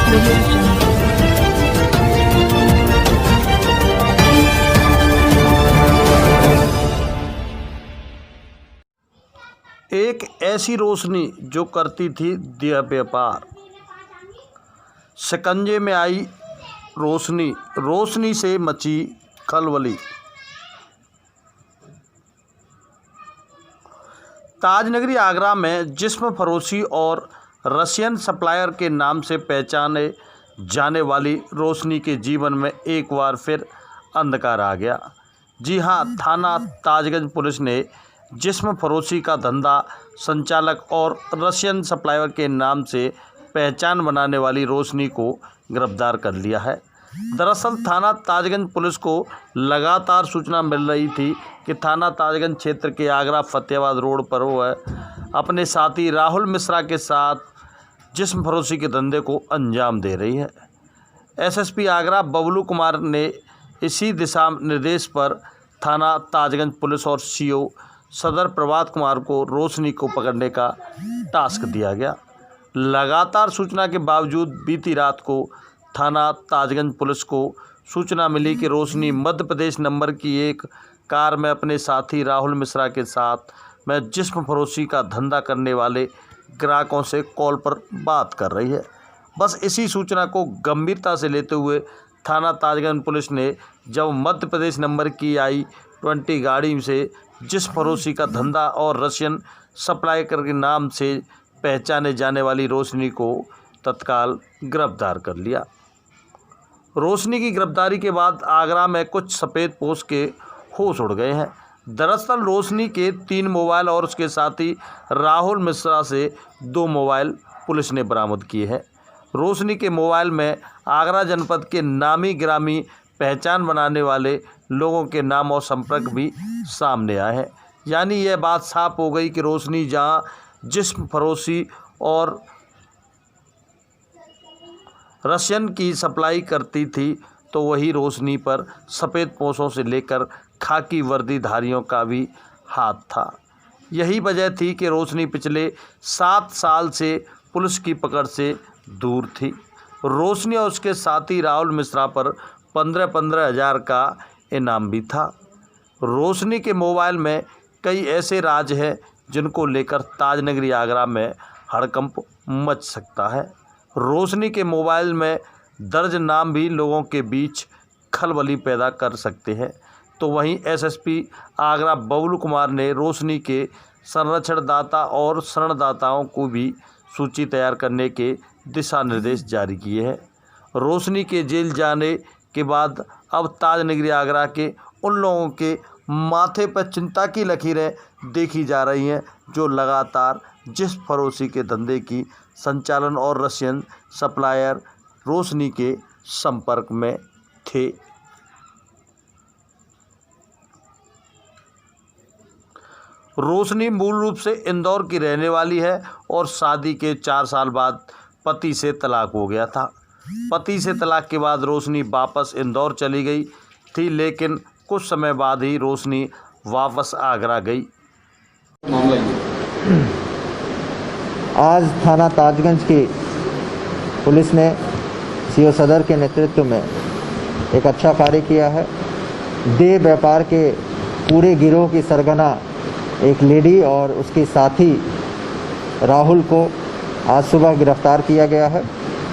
एक ऐसी रोशनी जो करती थी दिया व्यापार, शिकंजे में आई रोशनी, रोशनी से मची खलबली। ताजनगरी आगरा में जिस्म फरोशी और रशियन सप्लायर के नाम से पहचाने जाने वाली रोशनी के जीवन में एक बार फिर अंधकार आ गया। जी हां, थाना ताजगंज पुलिस ने जिस्म फरोशी का धंधा संचालक और रशियन सप्लायर के नाम से पहचान बनाने वाली रोशनी को गिरफ्तार कर लिया है। दरअसल थाना ताजगंज पुलिस को लगातार सूचना मिल रही थी कि थाना ताजगंज क्षेत्र के आगरा फतेहाबाद रोड पर वह अपने साथी राहुल मिश्रा के साथ जिस्म फरोशी के धंधे को अंजाम दे रही है। एसएसपी आगरा बबलू कुमार ने इसी दिशा निर्देश पर थाना ताजगंज पुलिस और सीओ सदर प्रभात कुमार को रोशनी को पकड़ने का टास्क दिया गया। लगातार सूचना के बावजूद बीती रात को थाना ताजगंज पुलिस को सूचना मिली कि रोशनी मध्य प्रदेश नंबर की एक कार में अपने साथी राहुल मिश्रा के साथ में जिस्म फरोशी का धंधा करने वाले ग्राहकों से कॉल पर बात कर रही है। बस इसी सूचना को गंभीरता से लेते हुए थाना ताजगंज पुलिस ने जब मध्य प्रदेश नंबर की I-20 गाड़ी से जिस्म फरोशी का धंधा और रशियन सप्लायर के नाम से पहचाने जाने वाली रोशनी को तत्काल गिरफ्तार कर लिया। रोशनी की गिरफ्तारी के बाद आगरा में कुछ सफ़ेद पोश के होश उड़ गए हैं। दरअसल रोशनी के 3 मोबाइल और उसके साथी राहुल मिश्रा से 2 मोबाइल पुलिस ने बरामद किए हैं। रोशनी के मोबाइल में आगरा जनपद के नामी गिरामी पहचान बनाने वाले लोगों के नाम और संपर्क भी सामने आए हैं। यानी यह बात साफ हो गई कि रोशनी जहां जिस्म फरोशी और रशियन की सप्लाई करती थी, तो वही रोशनी पर सफ़ेद पोशों से लेकर खाकी वर्दीधारियों का भी हाथ था। यही वजह थी कि रोशनी पिछले 7 साल से पुलिस की पकड़ से दूर थी। रोशनी और उसके साथी राहुल मिश्रा पर 15-15 हज़ार का इनाम भी था। रोशनी के मोबाइल में कई ऐसे राज हैं जिनको लेकर ताजनगरी आगरा में हड़कंप मच सकता है। रोशनी के मोबाइल में दर्ज नाम भी लोगों के बीच खलबली पैदा कर सकते हैं। तो वहीं एसएसपी आगरा बबलू कुमार ने रोशनी के संरक्षणदाता और शरणदाताओं को भी सूची तैयार करने के दिशा निर्देश जारी किए हैं। रोशनी के जेल जाने के बाद अब ताजनगरी आगरा के उन लोगों के माथे पर चिंता की लकीरें देखी जा रही हैं जो लगातार जिस्म फरोशी के धंधे की संचालन और रशियन सप्लायर रोशनी के संपर्क में थे। रोशनी मूल रूप से इंदौर की रहने वाली है और शादी के 4 साल बाद पति से तलाक हो गया था। पति से तलाक के बाद रोशनी वापस इंदौर चली गई थी, लेकिन कुछ समय बाद ही रोशनी वापस आगरा गई। आज थाना ताजगंज की पुलिस ने सीओ सदर के नेतृत्व में एक अच्छा कार्य किया है। देह व्यापार के पूरे गिरोह की सरगना एक लेडी और उसके साथी राहुल को आज सुबह गिरफ्तार किया गया है।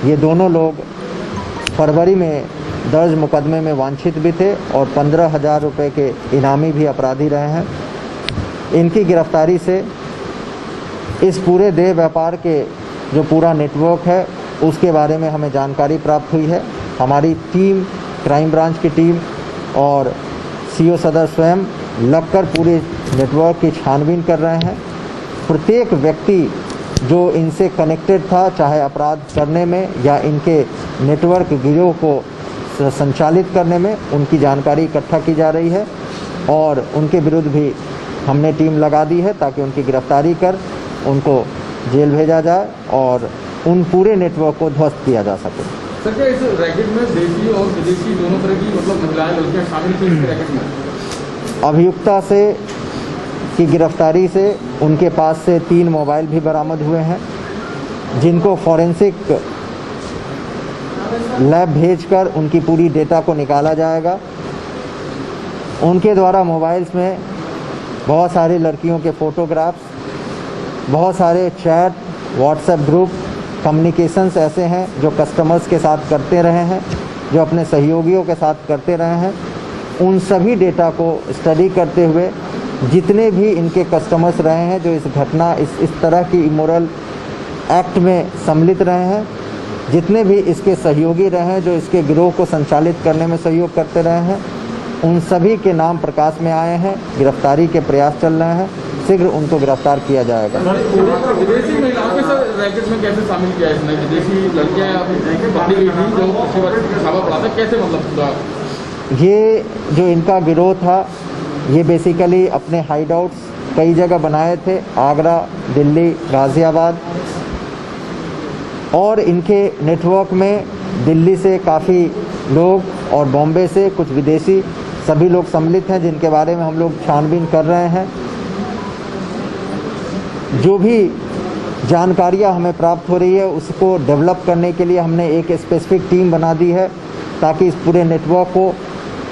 ये दोनों लोग फरवरी में दर्ज मुकदमे में वांछित भी थे और 15,000 रुपये के इनामी भी अपराधी रहे हैं। इनकी गिरफ्तारी से इस पूरे देह व्यापार के जो पूरा नेटवर्क है उसके बारे में हमें जानकारी प्राप्त हुई है। हमारी टीम, क्राइम ब्रांच की टीम और सीओ सदर स्वयं लगकर पूरे नेटवर्क की छानबीन कर रहे हैं। प्रत्येक व्यक्ति जो इनसे कनेक्टेड था, चाहे अपराध करने में या इनके नेटवर्क गिरोह को संचालित करने में, उनकी जानकारी इकट्ठा की जा रही है और उनके विरुद्ध भी हमने टीम लगा दी है ताकि उनकी गिरफ्तारी कर उनको जेल भेजा जाए और उन पूरे नेटवर्क को ध्वस्त किया जा सके। सर, क्या इस रैकेट में देशी और विदेशी दोनों तरह की महिलाएं लड़कियां शामिल थी इस रैकेट में? अभियुक्ता से की गिरफ्तारी से उनके पास से 3 मोबाइल भी बरामद हुए हैं, जिनको फॉरेंसिक लैब भेजकर उनकी पूरी डेटा को निकाला जाएगा। उनके द्वारा मोबाइल्स में बहुत सारी लड़कियों के फ़ोटोग्राफ्स, बहुत सारे चैट, व्हाट्सएप ग्रुप, कम्युनिकेशंस ऐसे हैं जो कस्टमर्स के साथ करते रहे हैं, जो अपने सहयोगियों के साथ करते रहे हैं। उन सभी डेटा को स्टडी करते हुए जितने भी इनके कस्टमर्स रहे हैं जो इस घटना इस तरह की इमोरल एक्ट में सम्मिलित रहे हैं, जितने भी इसके सहयोगी रहे हैं जो इसके गिरोह को संचालित करने में सहयोग करते रहे हैं, उन सभी के नाम प्रकाश में आए हैं। गिरफ्तारी के प्रयास चल रहे हैं, शीघ्र उनको गिरफ्तार किया जाएगा। विदेशी महिलाओं के साथ रैकेट में कैसे शामिल किया है इसने? विदेशी लड़कियां पकड़ी गई थी जो छापा पड़ा था, कैसे मतलब पूरा? ये जो इनका गिरोह था ये बेसिकली अपने हाइडआउट्स कई जगह बनाए थे, आगरा, दिल्ली, गाज़ियाबाद, और इनके नेटवर्क में दिल्ली से काफ़ी लोग और बॉम्बे से कुछ विदेशी सभी लोग सम्मिलित हैं, जिनके बारे में हम लोग छानबीन कर रहे हैं। जो भी जानकारियां हमें प्राप्त हो रही है उसको डेवलप करने के लिए हमने एक स्पेसिफिक टीम बना दी है, ताकि इस पूरे नेटवर्क को,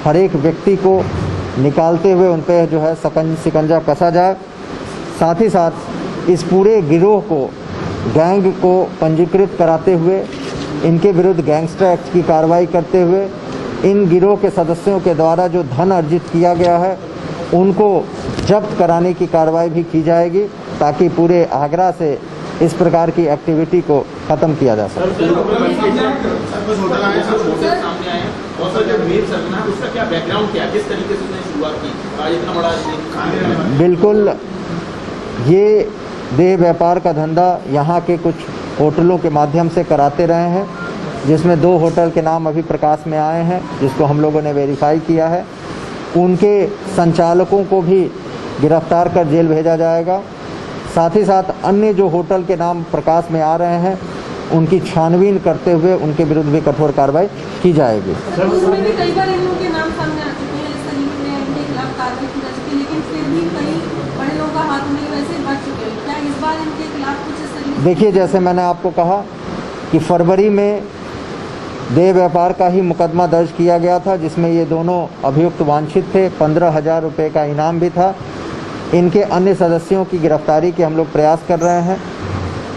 हर एक व्यक्ति को निकालते हुए उन पर जो है शिकंजा कसा जाए। साथ ही साथ इस पूरे गिरोह को, गैंग को पंजीकृत कराते हुए इनके विरुद्ध गैंगस्टर एक्ट की कार्रवाई करते हुए इन गिरोह के सदस्यों के द्वारा जो धन अर्जित किया गया है उनको जब्त कराने की कार्रवाई भी की जाएगी, ताकि पूरे आगरा से इस प्रकार की एक्टिविटी को ख़त्म किया जा सके। बिल्कुल, ये देह व्यापार का धंधा यहाँ के कुछ होटलों के माध्यम से कराते रहे हैं, जिसमें 2 होटल के नाम अभी प्रकाश में आए हैं, जिसको हम लोगों ने वेरीफाई किया है। उनके संचालकों को भी गिरफ्तार कर जेल भेजा जाएगा। साथ ही साथ अन्य जो होटल के नाम प्रकाश में आ रहे हैं उनकी छानबीन करते हुए उनके विरुद्ध भी कठोर कार्रवाई की जाएगी। उसमें भी कई बार इन लोगों के नाम सामने आ चुके हैं, इस तरीके से इनके खिलाफ कार्रवाई की जा चुकी है, लेकिन फिर भी कई बड़े लोगों का हाथ में वैसे बच चुके हैं। क्या इस बार इनके खिलाफ कुछ इस तरीके? देखिए, जैसे मैंने आपको कहा कि फरवरी में देह व्यापार का ही मुकदमा दर्ज किया गया था, जिसमें ये दोनों अभियुक्त वांछित थे। 15,000 रुपये का इनाम भी था। इनके अन्य सदस्यों की गिरफ्तारी के हम लोग प्रयास कर रहे हैं।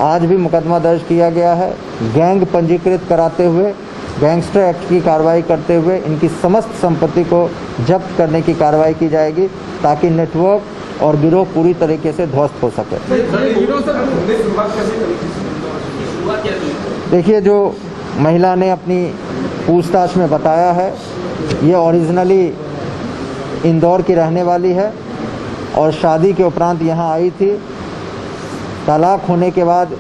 आज भी मुकदमा दर्ज किया गया है। गैंग पंजीकृत कराते हुए, गैंगस्टर एक्ट की कार्रवाई करते हुए इनकी समस्त संपत्ति को जब्त करने की कार्रवाई की जाएगी, ताकि नेटवर्क और गिरोह पूरी तरीके से ध्वस्त हो सके। देखिए, जो महिला ने अपनी पूछताछ में बताया है, ये ओरिजिनली इंदौर की रहने वाली है और शादी के उपरांत यहाँ आई थी। तलाक होने के बाद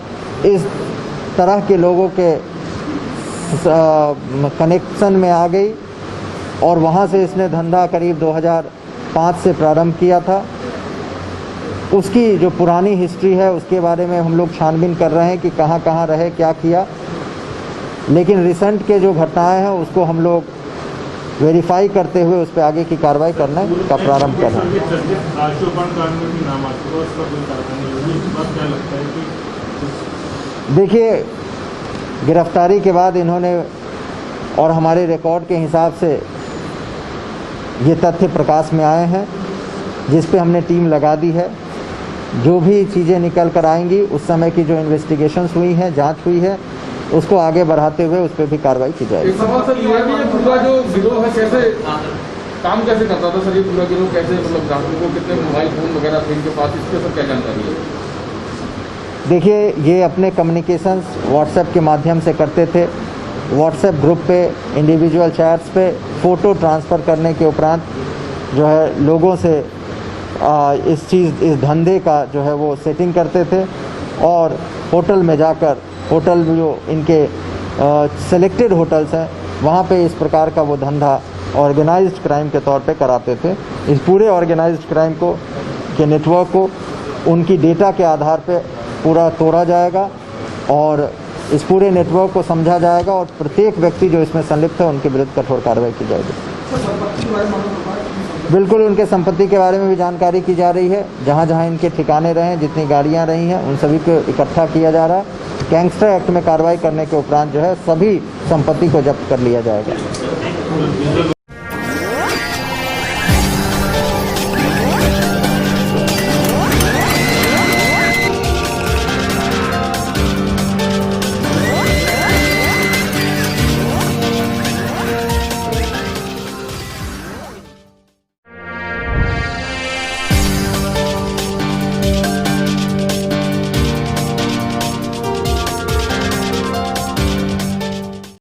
इस तरह के लोगों के कनेक्शन में आ गई और वहाँ से इसने धंधा करीब 2005 से प्रारंभ किया था। उसकी जो पुरानी हिस्ट्री है उसके बारे में हम लोग छानबीन कर रहे हैं कि कहाँ कहाँ रहे, क्या किया। लेकिन रिसेंट के जो घटनाएं हैं उसको हम लोग वेरीफाई करते हुए उस पर आगे की कार्रवाई करने का प्रारंभ कर रहे हैं। देखिए, गिरफ्तारी के बाद इन्होंने और हमारे रिकॉर्ड के हिसाब से ये तथ्य प्रकाश में आए हैं, जिस पे हमने टीम लगा दी है। जो भी चीज़ें निकल कर आएंगी, उस समय की जो इन्वेस्टिगेशंस हुई हैं, जांच हुई है, उसको आगे बढ़ाते हुए उस पर भी कार्रवाई की जाएगी। एक सवाल सर ये है कि ये पूरा जो गिरोह है कैसे काम कैसे करता था सर? ये पूरा गिरोह कैसे, मतलब ग्राहकों को कितने मोबाइल फ़ोन वगैरह थे इनके पास, इसके सब क्या जानकारी है? देखिए, ये अपने कम्युनिकेशंस व्हाट्सएप के माध्यम से करते थे। व्हाट्सएप ग्रुप पे, इंडिविजुअल चैट्स पे फ़ोटो ट्रांसफ़र करने के उपरांत जो है लोगों से इस धंधे का जो है वो सेटिंग करते थे और होटल में जाकर, होटल जो इनके सेलेक्टेड होटल्स हैं वहाँ पे इस प्रकार का वो धंधा ऑर्गेनाइज्ड क्राइम के तौर पे कराते थे। इस पूरे ऑर्गेनाइज्ड क्राइम को के नेटवर्क को उनकी डेटा के आधार पे पूरा तोड़ा जाएगा और इस पूरे नेटवर्क को समझा जाएगा और प्रत्येक व्यक्ति जो इसमें संलिप्त है उनके विरुद्ध कठोर कार्रवाई की जाएगी। बिल्कुल उनके संपत्ति के बारे में भी जानकारी की जा रही है। जहाँ जहाँ इनके ठिकाने रहे हैं, जितनी गाड़ियाँ रही हैं, उन सभी को इकट्ठा किया जा रहा है। गैंगस्टर एक्ट में कार्रवाई करने के उपरांत जो है सभी संपत्ति को जब्त कर लिया जाएगा।